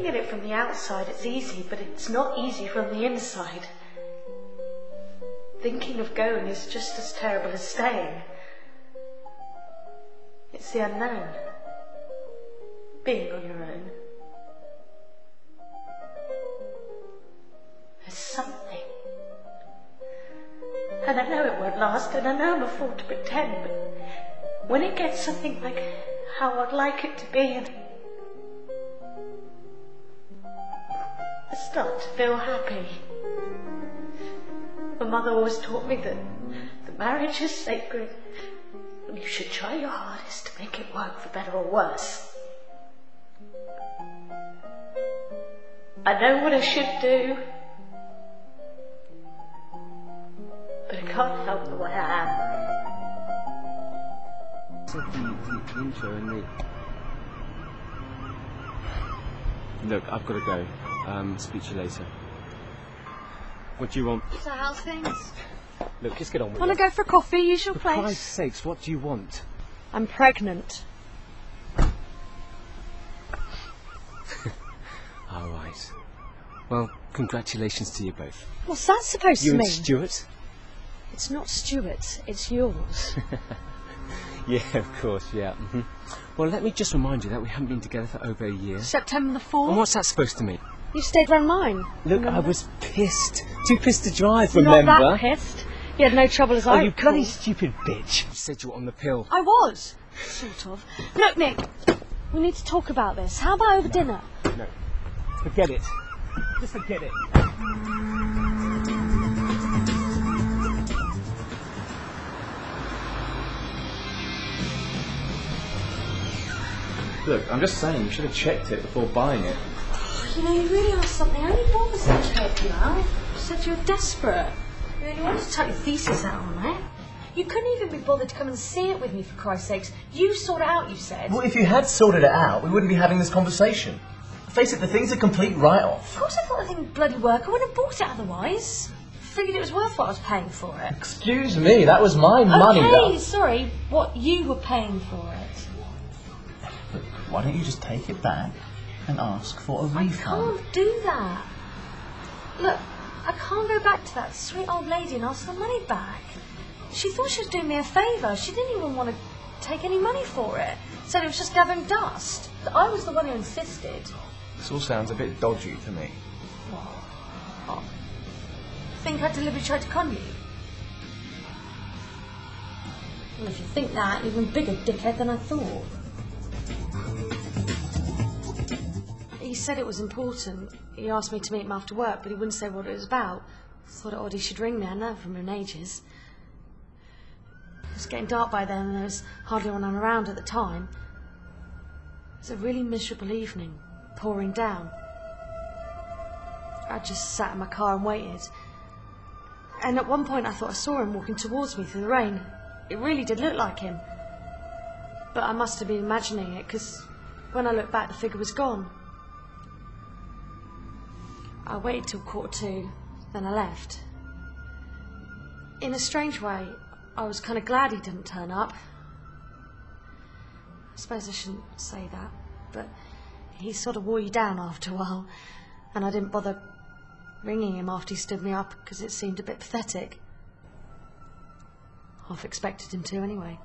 Looking at it from the outside, it's easy, but it's not easy from the inside. Thinking of going is just as terrible as staying. It's the unknown. Being on your own. There's something. And I know it won't last, and I know I'm a fool to pretend, but when it gets something like how I'd like it to be, and I start to feel happy. My mother always taught me that marriage is sacred, and you should try your hardest to make it work for better or worse. I know what I should do, but I can't help the way I am. The intro and Look, I've got to go. Speak to you later. What do you want? So how's things? Look, just get on with it. Want to go for a coffee? Usual place. For Christ's sakes, what do you want? I'm pregnant. All right. Well, congratulations to you both. What's that supposed to You mean? and Stuart? It's not Stuart, it's yours. Yeah, of course, yeah. Well, let me just remind you that we haven't been together for over a year. September the 4th? And what's that supposed to mean? You stayed round mine. Look, remember? I was pissed. Too pissed to drive, remember? Not that pissed. You had no trouble as I Oh, you recall. bloody stupid bitch. You said you were on the pill. I was. Sort of. Look, Nick, we need to talk about this. How about over dinner? No. Forget it. Just forget it. Look, I'm just saying, you should have checked it before buying it. You know, you really are something. I only bought this to help you out. You said you were desperate. You really wanted to take your thesis out on it. You couldn't even be bothered to come and see it with me, for Christ's sakes. You sort it out, you said. Well, if you had sorted it out, we wouldn't be having this conversation. Face it, the thing's a complete write-off. Of course I thought the thing would bloody work. I wouldn't have bought it otherwise. Figured it was worth what I was paying for it. Excuse me, that was my money. Okay, sorry, what you were paying for it. Look, why don't you just take it back and ask for a refund? I can't do that. Look, I can't go back to that sweet old lady and ask for the money back. She thought she was doing me a favour. She didn't even want to take any money for it. Said it was just gathering dust. I was the one who insisted. This all sounds a bit dodgy to me. Oh. Think I deliberately tried to con you? Well, if you think that, you're an even bigger dickhead than I thought. He said it was important. He asked me to meet him after work, but he wouldn't say what it was about. Thought it odd he should ring me. I know from him in ages. It was getting dark by then, and there was hardly anyone around at the time. It was a really miserable evening, pouring down. I just sat in my car and waited. And at one point I thought I saw him walking towards me through the rain. It really did look like him. But I must have been imagining it, because when I looked back the figure was gone. I waited till 1:45, then I left. In a strange way, I was kind of glad he didn't turn up. I suppose I shouldn't say that, but he sort of wore you down after a while, and I didn't bother ringing him after he stood me up because it seemed a bit pathetic. Half expected him to anyway.